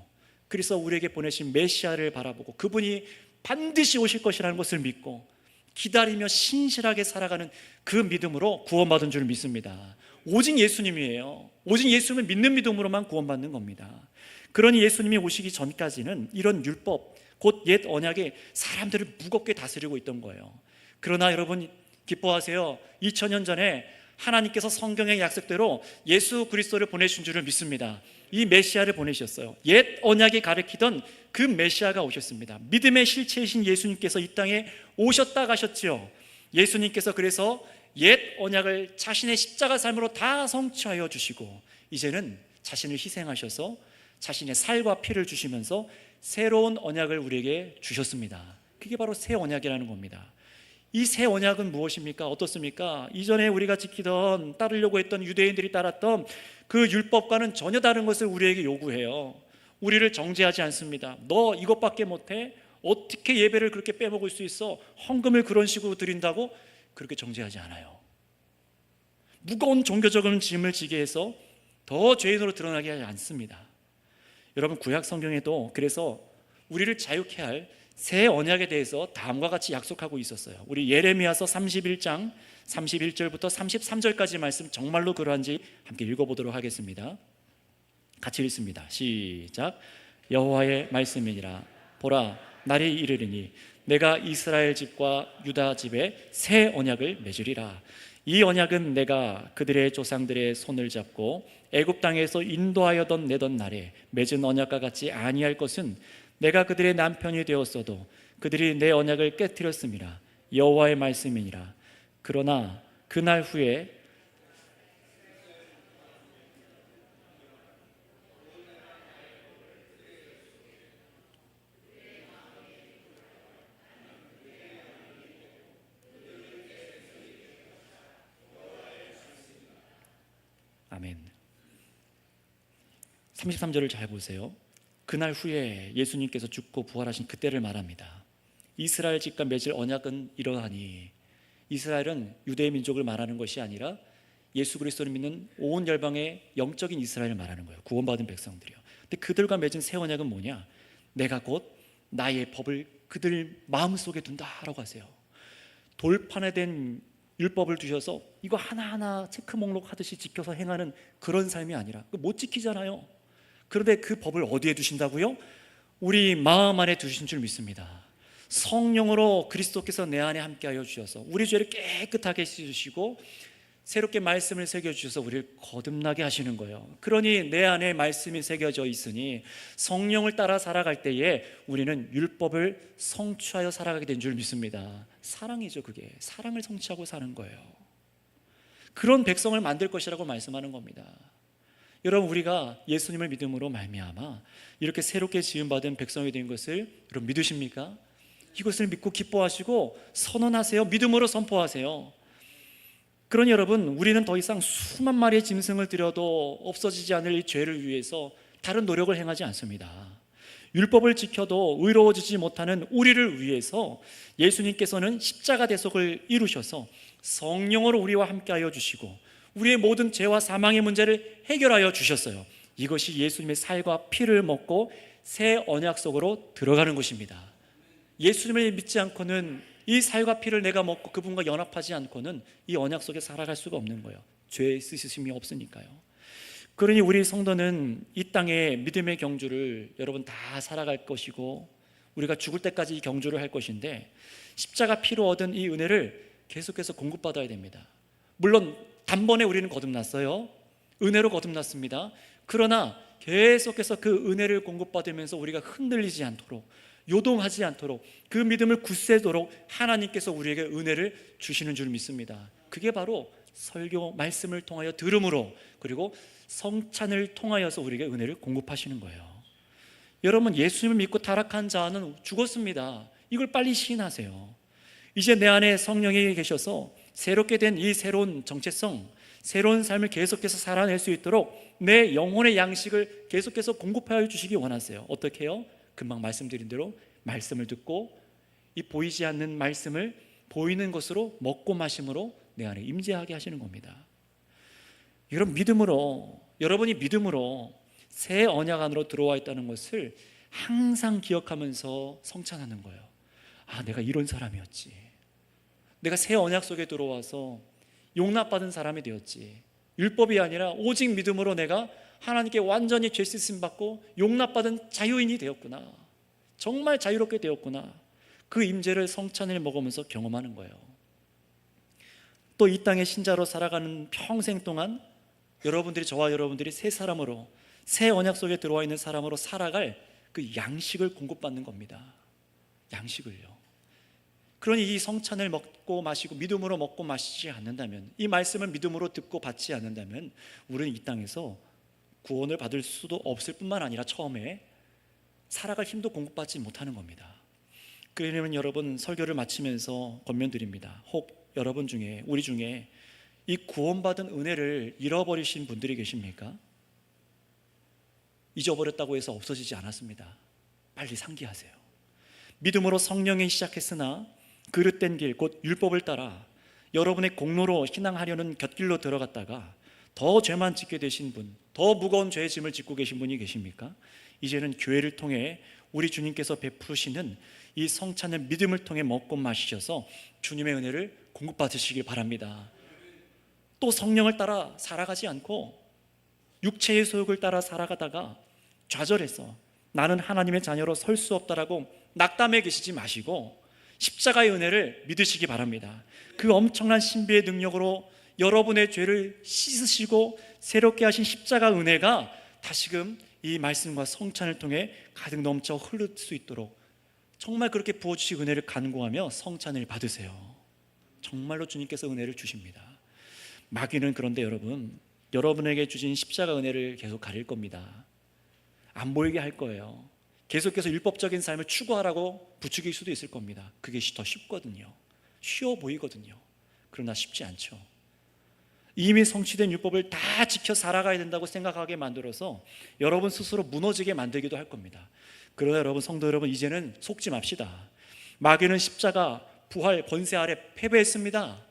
그래서 우리에게 보내신 메시아를 바라보고 그분이 반드시 오실 것이라는 것을 믿고 기다리며 신실하게 살아가는 그 믿음으로 구원받은 줄 믿습니다. 오직 예수님이에요. 오직 예수님을 믿는 믿음으로만 구원받는 겁니다. 그러니 예수님이 오시기 전까지는 이런 율법, 곧 옛 언약에 사람들을 무겁게 다스리고 있던 거예요. 그러나 여러분 기뻐하세요. 2000년 전에 하나님께서 성경의 약속대로 예수 그리스도를 보내신 줄을 믿습니다. 이 메시아를 보내셨어요. 옛 언약이 가리키던 그 메시아가 오셨습니다. 믿음의 실체이신 예수님께서 이 땅에 오셨다 가셨지요. 예수님께서 그래서 옛 언약을 자신의 십자가 삶으로 다 성취하여 주시고, 이제는 자신을 희생하셔서 자신의 살과 피를 주시면서 새로운 언약을 우리에게 주셨습니다. 그게 바로 새 언약이라는 겁니다. 이 새 언약은 무엇입니까? 어떻습니까? 이전에 우리가 지키던, 따르려고 했던, 유대인들이 따랐던 그 율법과는 전혀 다른 것을 우리에게 요구해요. 우리를 정죄하지 않습니다. 너 이것밖에 못해? 어떻게 예배를 그렇게 빼먹을 수 있어? 헌금을 그런 식으로 드린다고? 그렇게 정죄하지 않아요. 무거운 종교적인 짐을 지게 해서 더 죄인으로 드러나게 하지 않습니다. 여러분, 구약 성경에도 그래서 우리를 자유케 할 새 언약에 대해서 다음과 같이 약속하고 있었어요. 우리 예레미야서 31장 31절부터 33절까지 말씀, 정말로 그러한지 함께 읽어보도록 하겠습니다. 같이 읽습니다. 시작. 여호와의 말씀이니라. 보라, 날이 이르리니 내가 이스라엘 집과 유다 집에 새 언약을 맺으리라. 이 언약은 내가 그들의 조상들의 손을 잡고 애굽 땅에서 인도하여던 내던 날에 맺은 언약과 같이 아니할 것은, 내가 그들의 남편이 되었어도 그들이 내 언약을 깨뜨렸음이라. 여호와의 말씀이니라. 그러나 그날 후에 아멘. 33절을 잘 보세요. 그날 후에 예수님께서 죽고 부활하신 그때를 말합니다. 이스라엘 집과 맺을 언약은 이러하니, 이스라엘은 유대의 민족을 말하는 것이 아니라 예수 그리스도를 믿는 온 열방의 영적인 이스라엘을 말하는 거예요. 구원받은 백성들이요. 근데 그들과 맺은 새 언약은 뭐냐? 내가 곧 나의 법을 그들 마음속에 둔다라고 하세요. 돌판에 된 율법을 두셔서 이거 하나하나 체크 목록 하듯이 지켜서 행하는 그런 삶이 아니라, 못 지키잖아요. 그런데 그 법을 어디에 두신다고요? 우리 마음 안에 두신 줄 믿습니다. 성령으로 그리스도께서 내 안에 함께하여 주셔서 우리 죄를 깨끗하게 씻으시고 새롭게 말씀을 새겨주셔서 우리를 거듭나게 하시는 거예요. 그러니 내 안에 말씀이 새겨져 있으니 성령을 따라 살아갈 때에 우리는 율법을 성취하여 살아가게 된 줄 믿습니다. 사랑이죠. 그게 사랑을 성취하고 사는 거예요. 그런 백성을 만들 것이라고 말씀하는 겁니다. 여러분, 우리가 예수님을 믿음으로 말미암아 이렇게 새롭게 지음받은 백성이 된 것을 여러분 믿으십니까? 이것을 믿고 기뻐하시고 선언하세요. 믿음으로 선포하세요. 그러니 여러분, 우리는 더 이상 수만 마리의 짐승을 들여도 없어지지 않을 이 죄를 위해서 다른 노력을 행하지 않습니다. 율법을 지켜도 의로워지지 못하는 우리를 위해서 예수님께서는 십자가 대속을 이루셔서 성령으로 우리와 함께하여 주시고 우리의 모든 죄와 사망의 문제를 해결하여 주셨어요. 이것이 예수님의 살과 피를 먹고 새 언약 속으로 들어가는 것입니다. 예수님을 믿지 않고는, 이 살과 피를 내가 먹고 그분과 연합하지 않고는 이 언약 속에 살아갈 수가 없는 거예요. 죄의 쓰심이 없으니까요. 그러니 우리 성도는 이 땅의 믿음의 경주를 여러분 다 살아갈 것이고, 우리가 죽을 때까지 이 경주를 할 것인데, 십자가 피로 얻은 이 은혜를 계속해서 공급받아야 됩니다. 물론 단번에 우리는 거듭났어요. 은혜로 거듭났습니다. 그러나 계속해서 그 은혜를 공급받으면서 우리가 흔들리지 않도록, 요동하지 않도록, 그 믿음을 굳세도록 하나님께서 우리에게 은혜를 주시는 줄 믿습니다. 그게 바로 설교 말씀을 통하여 들음으로, 그리고 성찬을 통하여서 우리에게 은혜를 공급하시는 거예요. 여러분, 예수님을 믿고 타락한 자는 죽었습니다. 이걸 빨리 시인하세요. 이제 내 안에 성령이 계셔서 새롭게 된 이 새로운 정체성, 새로운 삶을 계속해서 살아낼 수 있도록 내 영혼의 양식을 계속해서 공급하여 주시기 원하세요. 어떻게 해요? 금방 말씀드린 대로 말씀을 듣고, 이 보이지 않는 말씀을 보이는 것으로 먹고 마심으로 내 안에 임재하게 하시는 겁니다. 여러분이 믿음으로 새 언약 안으로 들어와 있다는 것을 항상 기억하면서 성찬하는 거예요. 아, 내가 이런 사람이었지. 내가 새 언약 속에 들어와서 용납받은 사람이 되었지. 율법이 아니라 오직 믿음으로 내가 하나님께 완전히 죄 씻음 받고 용납받은 자유인이 되었구나. 정말 자유롭게 되었구나. 그 임재를 성찬을 먹으면서 경험하는 거예요. 또 이 땅의 신자로 살아가는 평생 동안 저와 여러분들이 새 사람으로, 새 언약 속에 들어와 있는 사람으로 살아갈 그 양식을 공급받는 겁니다. 양식을요. 그러니 이 성찬을 먹고 마시고 믿음으로 먹고 마시지 않는다면, 이 말씀을 믿음으로 듣고 받지 않는다면 우리는 이 땅에서 구원을 받을 수도 없을 뿐만 아니라 처음에 살아갈 힘도 공급받지 못하는 겁니다. 그러면 여러분, 설교를 마치면서 권면드립니다. 혹 여러분 중에, 우리 중에 이 구원받은 은혜를 잃어버리신 분들이 계십니까? 잊어버렸다고 해서 없어지지 않았습니다. 빨리 상기하세요. 믿음으로 성령이 시작했으나 그릇된 길, 곧 율법을 따라 여러분의 공로로 신앙하려는 곁길로 들어갔다가 더 죄만 짓게 되신 분, 더 무거운 죄의 짐을 짓고 계신 분이 계십니까? 이제는 교회를 통해 우리 주님께서 베푸시는 이 성찬을 믿음을 통해 먹고 마시셔서 주님의 은혜를 공급받으시길 바랍니다. 또 성령을 따라 살아가지 않고 육체의 소욕을 따라 살아가다가 좌절해서 나는 하나님의 자녀로 설 수 없다라고 낙담해 계시지 마시고 십자가의 은혜를 믿으시기 바랍니다. 그 엄청난 신비의 능력으로 여러분의 죄를 씻으시고 새롭게 하신 십자가 은혜가 다시금 이 말씀과 성찬을 통해 가득 넘쳐 흐를 수 있도록 정말 그렇게 부어주신 은혜를 간구하며 성찬을 받으세요. 정말로 주님께서 은혜를 주십니다. 마귀는 그런데 여러분에게 주신 십자가 은혜를 계속 가릴 겁니다. 안 보이게 할 거예요. 계속해서 율법적인 삶을 추구하라고 부추길 수도 있을 겁니다. 그게 더 쉽거든요. 쉬워 보이거든요. 그러나 쉽지 않죠. 이미 성취된 율법을 다 지켜 살아가야 된다고 생각하게 만들어서 여러분 스스로 무너지게 만들기도 할 겁니다. 그러나 여러분, 성도 여러분, 이제는 속지 맙시다. 마귀는 십자가 부활 권세 아래 패배했습니다.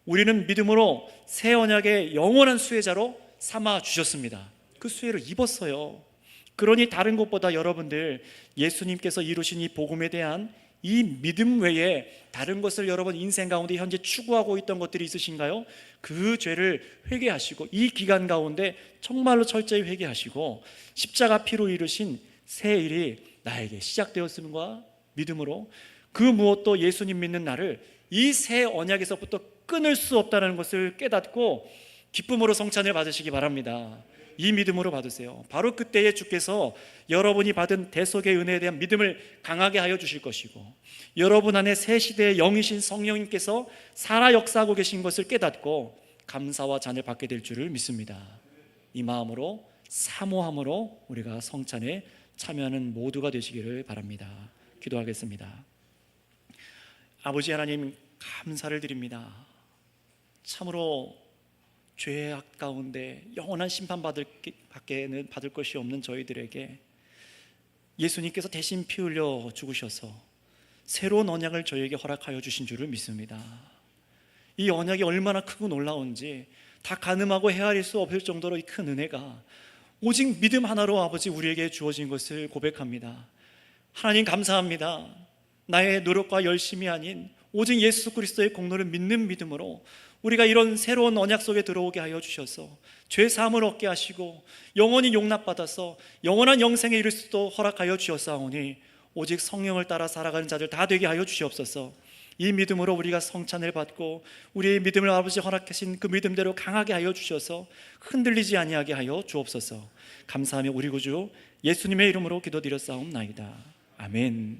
우리는 믿음으로 새 언약의 영원한 수혜자로 삼아 주셨습니다. 그 수혜를 입었어요. 그러니 다른 것보다 여러분들 예수님께서 이루신 이 복음에 대한 이 믿음 외에 다른 것을 여러분 인생 가운데 현재 추구하고 있던 것들이 있으신가요? 그 죄를 회개하시고 이 기간 가운데 정말로 철저히 회개하시고 십자가 피로 이루신 새 일이 나에게 시작되었음과 믿음으로 그 무엇도 예수님 믿는 나를 이 새 언약에서부터 끊을 수 없다는 것을 깨닫고 기쁨으로 성찬을 받으시기 바랍니다. 이 믿음으로 받으세요. 바로 그때에 주께서 여러분이 받은 대속의 은혜에 대한 믿음을 강하게 하여 주실 것이고, 여러분 안에 새 시대의 영이신 성령님께서 살아 역사하고 계신 것을 깨닫고 감사와 잔을 받게 될 줄을 믿습니다. 이 마음으로 사모함으로 우리가 성찬에 참여하는 모두가 되시기를 바랍니다. 기도하겠습니다. 아버지 하나님, 감사를 드립니다. 참으로 죄의 악 가운데 영원한 심판받을 것이 없는 저희들에게 예수님께서 대신 피 흘려 죽으셔서 새로운 언약을 저희에게 허락하여 주신 줄을 믿습니다. 이 언약이 얼마나 크고 놀라운지 다 가늠하고 헤아릴 수 없을 정도로 이 큰 은혜가 오직 믿음 하나로 아버지 우리에게 주어진 것을 고백합니다. 하나님 감사합니다. 나의 노력과 열심이 아닌 오직 예수 그리스도의 공로를 믿는 믿음으로 우리가 이런 새로운 언약 속에 들어오게 하여 주셔서 죄 사함을 얻게 하시고 영원히 용납받아서 영원한 영생에 이를 수도 허락하여 주셨사오니 오직 성령을 따라 살아가는 자들 다 되게 하여 주시옵소서. 이 믿음으로 우리가 성찬을 받고 우리의 믿음을 아버지 허락하신 그 믿음대로 강하게 하여 주셔서 흔들리지 아니하게 하여 주옵소서. 감사하며 우리 구주 예수님의 이름으로 기도드렸사옵나이다. 아멘.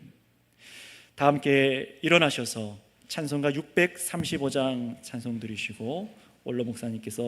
다 함께 일어나셔서 찬송가 635장 찬송 드리시고 원로 목사님께서